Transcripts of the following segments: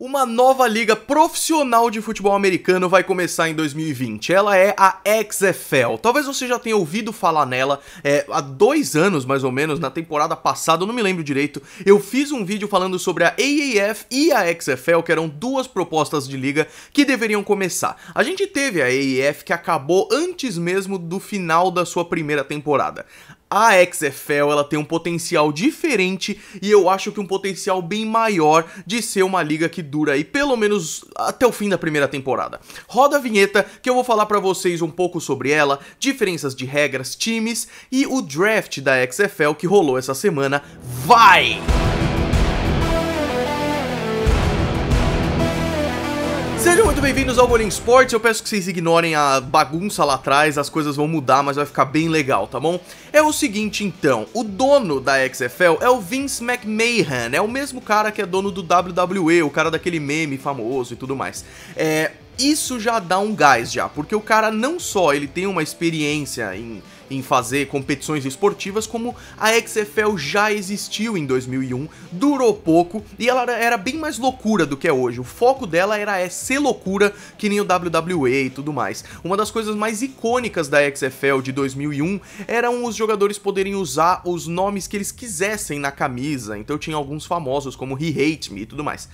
Uma nova liga profissional de futebol americano vai começar em 2020, ela é a XFL. Talvez você já tenha ouvido falar nela, há 2 anos mais ou menos, na temporada passada, eu não me lembro direito, eu fiz um vídeo falando sobre a AAF e a XFL, que eram 2 propostas de liga que deveriam começar. A gente teve a AAF que acabou antes mesmo do final da sua primeira temporada. A XFL, ela tem um potencial diferente e eu acho que um potencial bem maior de ser uma liga que dura aí pelo menos até o fim da primeira temporada. Roda a vinheta que eu vou falar pra vocês um pouco sobre ela, diferenças de regras, times e o draft da XFL que rolou essa semana. Vai! Sejam muito bem-vindos ao Bolinha Sports, eu peço que vocês ignorem a bagunça lá atrás, as coisas vão mudar, mas vai ficar bem legal, tá bom? É o seguinte então, o dono da XFL é o Vince McMahon, é o mesmo cara que é dono do WWE, o cara daquele meme famoso e tudo mais. Isso já dá um gás já, porque o cara não só ele tem uma experiência em fazer competições esportivas, como a XFL já existiu em 2001, durou pouco e ela era bem mais loucura do que é hoje. O foco dela era ser loucura que nem o WWE e tudo mais. Uma das coisas mais icônicas da XFL de 2001 eram os jogadores poderem usar os nomes que eles quisessem na camisa, então tinha alguns famosos como He Hate Me e tudo mais.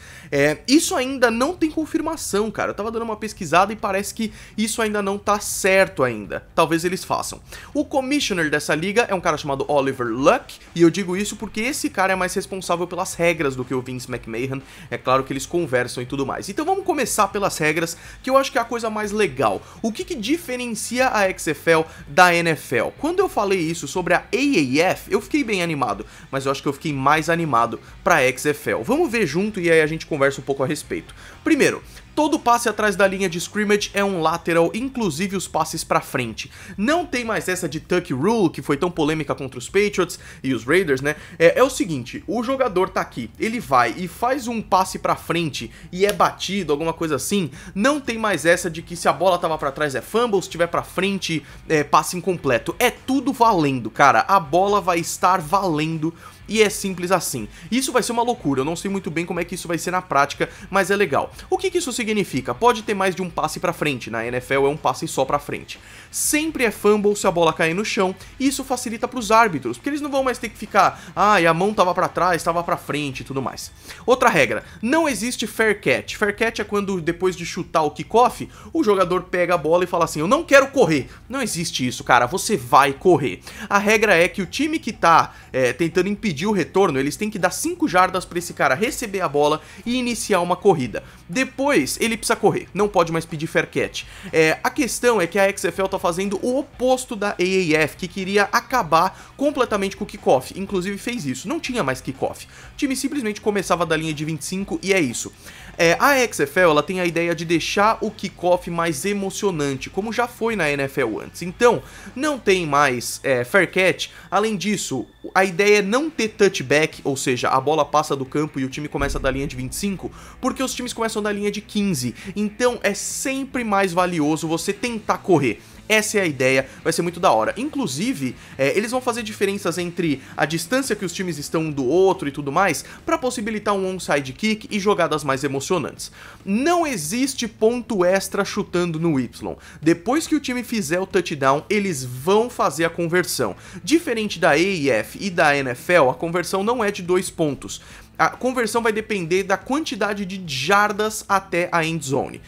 Isso ainda não tem confirmação, cara. Eu tava dando uma pesquisada e parece que isso ainda não tá certo ainda. Talvez eles façam. O commissioner dessa liga é um cara chamado Oliver Luck, e eu digo isso porque esse cara é mais responsável pelas regras do que o Vince McMahon. É claro que eles conversam e tudo mais. Então vamos começar pelas regras, que eu acho que é a coisa mais legal. O que diferencia a XFL da NFL? Quando eu falei isso sobre a AAF, eu fiquei bem animado, mas eu acho que eu fiquei mais animado pra XFL. Vamos ver junto e aí a gente conversa um pouco a respeito. Primeiro, todo passe atrás da linha de scrimmage é um lateral, inclusive os passes pra frente. Não tem mais essa de tuck rule, que foi tão polêmica contra os Patriots e os Raiders, né? É o seguinte, o jogador tá aqui, ele vai e faz um passe pra frente e é batido, alguma coisa assim, não tem mais essa de que se a bola tava pra trás é fumble, se tiver pra frente é passe incompleto. É tudo valendo, cara, a bola vai estar valendo. E é simples assim. Isso vai ser uma loucura, eu não sei muito bem como é que isso vai ser na prática, mas é legal. O que isso significa? Pode ter mais de um passe pra frente, na NFL é um passe só pra frente. Sempre é fumble se a bola cair no chão, e isso facilita pros árbitros, porque eles não vão mais ter que ficar, a mão tava pra trás, tava pra frente e tudo mais. Outra regra, não existe fair catch. Fair catch é quando depois de chutar o kickoff, o jogador pega a bola e fala assim, eu não quero correr. Não existe isso, cara, você vai correr. A regra é que o time que tá tentando impedir o retorno, eles têm que dar 5 jardas para esse cara receber a bola e iniciar uma corrida. Depois, ele precisa correr, não pode mais pedir fair catch. A questão é que a XFL tá fazendo o oposto da AAF, que queria acabar completamente com o kickoff, inclusive fez isso, não tinha mais kickoff. O time simplesmente começava da linha de 25 e é isso. A XFL ela tem a ideia de deixar o kickoff mais emocionante, como já foi na NFL antes. Então, não tem mais fair catch. Além disso, a ideia é não ter touchback, ou seja, a bola passa do campo e o time começa da linha de 25, porque os times começam da linha de 15. Então, é sempre mais valioso você tentar correr. Essa é a ideia, vai ser muito da hora. Inclusive, eles vão fazer diferenças entre a distância que os times estão um do outro e tudo mais, para possibilitar um onside kick e jogadas mais emocionantes. Não existe ponto extra chutando no Y. Depois que o time fizer o touchdown, eles vão fazer a conversão. Diferente da AAF e da NFL, a conversão não é de 2 pontos. A conversão vai depender da quantidade de jardas até a end zone.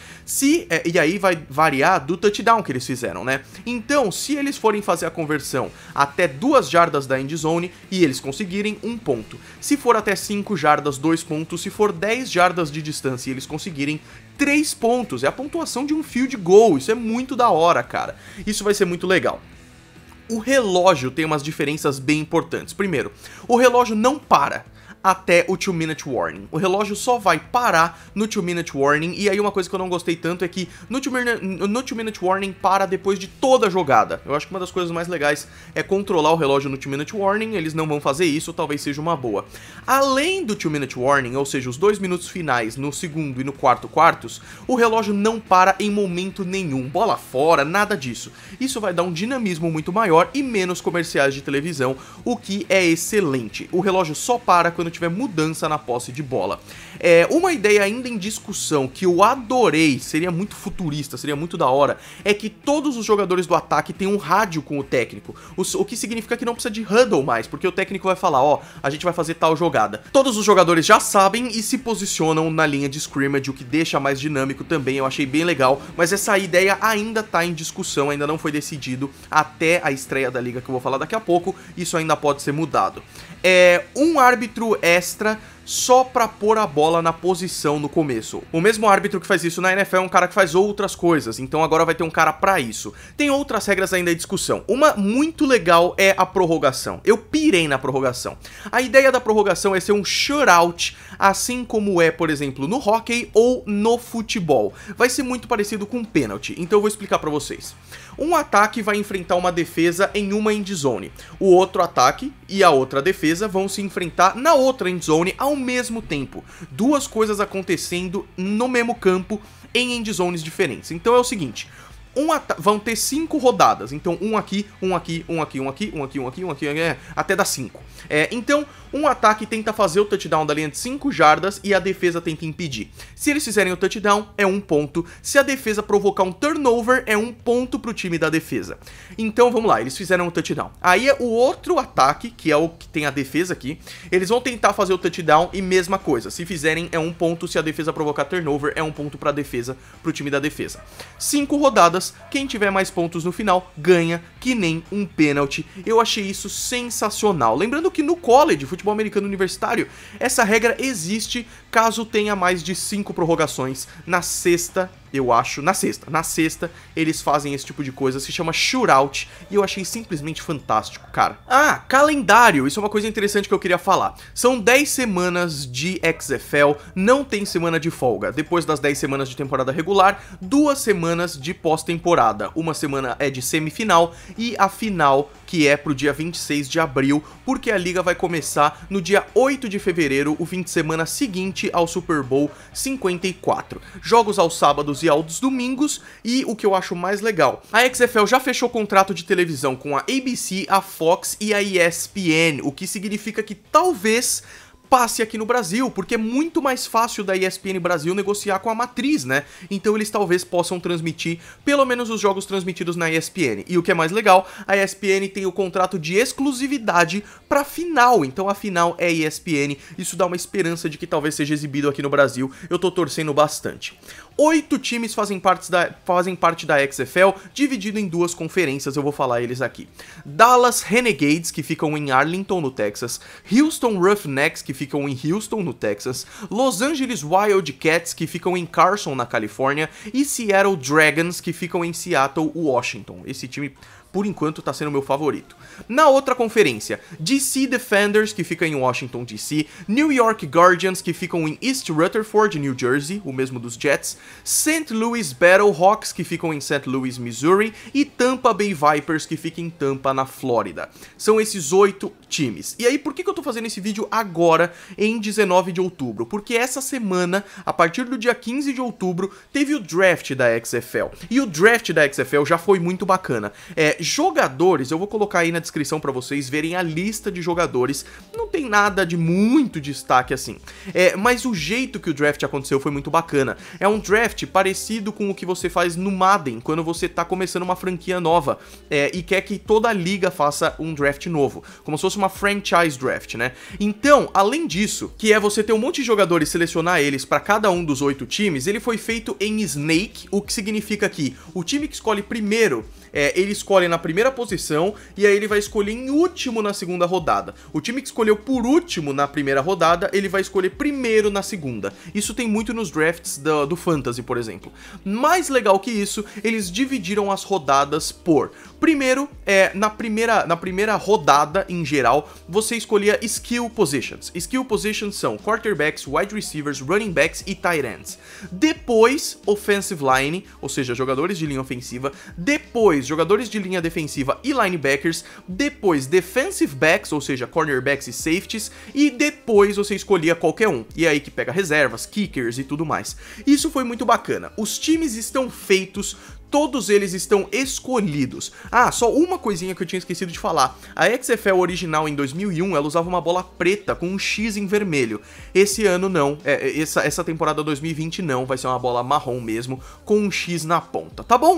E aí vai variar do touchdown que eles fizeram, né? Então, se eles forem fazer a conversão até 2 jardas da end zone e eles conseguirem 1 ponto. Se for até 5 jardas, 2 pontos. Se for 10 jardas de distância e eles conseguirem 3 pontos. É a pontuação de um field goal. Isso é muito da hora, cara. Isso vai ser muito legal. O relógio tem umas diferenças bem importantes. Primeiro, o relógio não para até o 2-minute warning. O relógio só vai parar no 2-minute warning, e aí uma coisa que eu não gostei tanto é que no 2-minute warning para depois de toda a jogada. Eu acho que uma das coisas mais legais é controlar o relógio no 2-minute warning, eles não vão fazer isso, talvez seja uma boa. Além do 2-minute warning, ou seja, os 2 minutos finais no segundo e no quarto quartos, o relógio não para em momento nenhum, bola fora, nada disso. Isso vai dar um dinamismo muito maior e menos comerciais de televisão, o que é excelente. O relógio só para quando quando tiver mudança na posse de bola. Uma ideia ainda em discussão que eu adorei, seria muito futurista, seria muito da hora, é que todos os jogadores do ataque têm um rádio com o técnico, o que significa que não precisa de huddle mais, porque o técnico vai falar, ó, a gente vai fazer tal jogada. Todos os jogadores já sabem e se posicionam na linha de scrimmage, o que deixa mais dinâmico também, eu achei bem legal, mas essa ideia ainda tá em discussão, ainda não foi decidido até a estreia da liga que eu vou falar daqui a pouco, isso ainda pode ser mudado. Um árbitro extra só pra pôr a bola na posição no começo. O mesmo árbitro que faz isso na NFL é um cara que faz outras coisas, então agora vai ter um cara pra isso. Tem outras regras ainda em discussão. Uma muito legal é a prorrogação. Eu pirei na prorrogação. A ideia da prorrogação é ser um shutout, assim como é, por exemplo, no hockey ou no futebol. Vai ser muito parecido com um pênalti, então eu vou explicar pra vocês. Um ataque vai enfrentar uma defesa em uma endzone. O outro ataque e a outra defesa vão se enfrentar na outra endzone ao mesmo tempo. Duas coisas acontecendo no mesmo campo em endzones diferentes. Então é o seguinte, vão ter 5 rodadas, então um aqui, um aqui, um aqui, um aqui, um aqui, um aqui, um aqui, até dar 5. Então, um ataque tenta fazer o touchdown da linha de 5 jardas e a defesa tenta impedir. Se eles fizerem o touchdown, é 1 ponto. Se a defesa provocar um turnover, é 1 ponto pro time da defesa. Então, vamos lá, eles fizeram o touchdown. Aí, o outro ataque, que é o que tem a defesa aqui, eles vão tentar fazer o touchdown e mesma coisa. Se fizerem, é 1 ponto. Se a defesa provocar turnover, é 1 ponto pra defesa, pro time da defesa. 5 rodadas, quem tiver mais pontos no final, ganha, que nem um pênalti. Eu achei isso sensacional. Lembrando que no college, futebol americano universitário, essa regra existe caso tenha mais de 5 prorrogações. Na sexta, eu acho, na sexta eles fazem esse tipo de coisa, se chama shootout, e eu achei simplesmente fantástico, cara. Calendário, isso é uma coisa interessante que eu queria falar. São 10 semanas de XFL, não tem semana de folga. Depois das 10 semanas de temporada regular, 2 semanas de pós-temporada. Uma semana é de semifinal e a final, que é pro dia 26 de abril, porque a liga vai começar no dia 8 de fevereiro, o fim de semana seguinte ao Super Bowl 54. Jogos aos sábados e aos domingos, e o que eu acho mais legal, a XFL já fechou contrato de televisão com a ABC, a Fox e a ESPN, o que significa que talvez passe aqui no Brasil, porque é muito mais fácil da ESPN Brasil negociar com a matriz, né? Então eles talvez possam transmitir pelo menos os jogos transmitidos na ESPN. E o que é mais legal, a ESPN tem o contrato de exclusividade pra final, então a final é ESPN. Isso dá uma esperança de que talvez seja exibido aqui no Brasil. Eu tô torcendo bastante. 8 times fazem parte da XFL, dividido em 2 conferências, eu vou falar eles aqui. Dallas Renegades, que ficam em Arlington, no Texas. Houston Roughnecks, que ficam em Houston, no Texas. Los Angeles Wildcats, que ficam em Carson, na Califórnia. E Seattle Dragons, que ficam em Seattle, Washington. Esse time, por enquanto, tá sendo meu favorito. Na outra conferência, DC Defenders, que fica em Washington, D.C., New York Guardians, que ficam em East Rutherford, New Jersey, o mesmo dos Jets, St. Louis Battlehawks, que ficam em St. Louis, Missouri, e Tampa Bay Vipers, que fica em Tampa, na Flórida. São esses 8 times. E aí, por que eu tô fazendo esse vídeo agora, em 19 de outubro? Porque essa semana, a partir do dia 15 de outubro, teve o draft da XFL. E o draft da XFL já foi muito bacana. Jogadores, eu vou colocar aí na descrição pra vocês verem a lista de jogadores. Não tem nada de muito destaque assim. Mas o jeito que o draft aconteceu foi muito bacana. É um draft parecido com o que você faz no Madden, quando você tá começando uma franquia nova e quer que toda a liga faça um draft novo. Como se fosse uma franchise draft, né? Então, além disso, que é você ter um monte de jogadores e selecionar eles pra cada um dos 8 times, ele foi feito em Snake, o que significa que o time que escolhe primeiro, ele escolhe na primeira posição e aí ele vai escolher em último na segunda rodada. O time que escolheu por último na primeira rodada, ele vai escolher primeiro na segunda. Isso tem muito nos drafts do Fantasy, por exemplo. Mais legal que isso, eles dividiram as rodadas por... Primeiro, na primeira rodada, em geral, você escolhia skill positions. Skill positions são quarterbacks, wide receivers, running backs e tight ends. Depois, offensive line, ou seja, jogadores de linha ofensiva. Depois, jogadores de linha linha defensiva e linebackers, depois defensive backs, ou seja, cornerbacks e safeties, e depois você escolhia qualquer um, e aí que pega reservas, kickers e tudo mais. Isso foi muito bacana. Os times estão feitos, todos eles estão escolhidos. Ah, só uma coisinha que eu tinha esquecido de falar. A XFL original em 2001, ela usava uma bola preta com um X em vermelho. Esse ano não, essa temporada 2020 não, vai ser uma bola marrom mesmo, com um X na ponta, tá bom?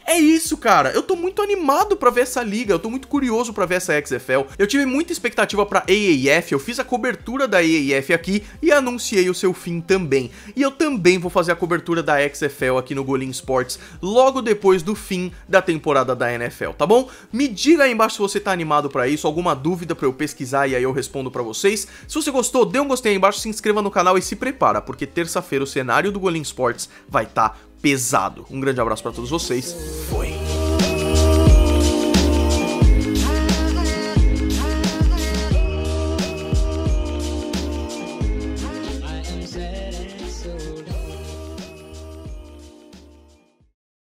É isso, cara, eu tô muito animado pra ver essa liga, eu tô muito curioso pra ver essa XFL, eu tive muita expectativa pra AAF, eu fiz a cobertura da AAF aqui e anunciei o seu fim também, e eu também vou fazer a cobertura da XFL aqui no Golim Sports logo depois do fim da temporada da NFL, tá bom? Me diga aí embaixo se você tá animado pra isso, alguma dúvida pra eu pesquisar e aí eu respondo pra vocês. Se você gostou, dê um gostei aí embaixo, se inscreva no canal e se prepara, porque terça-feira o cenário do Golim Sports vai estar pesado. Um grande abraço pra todos vocês. Foi!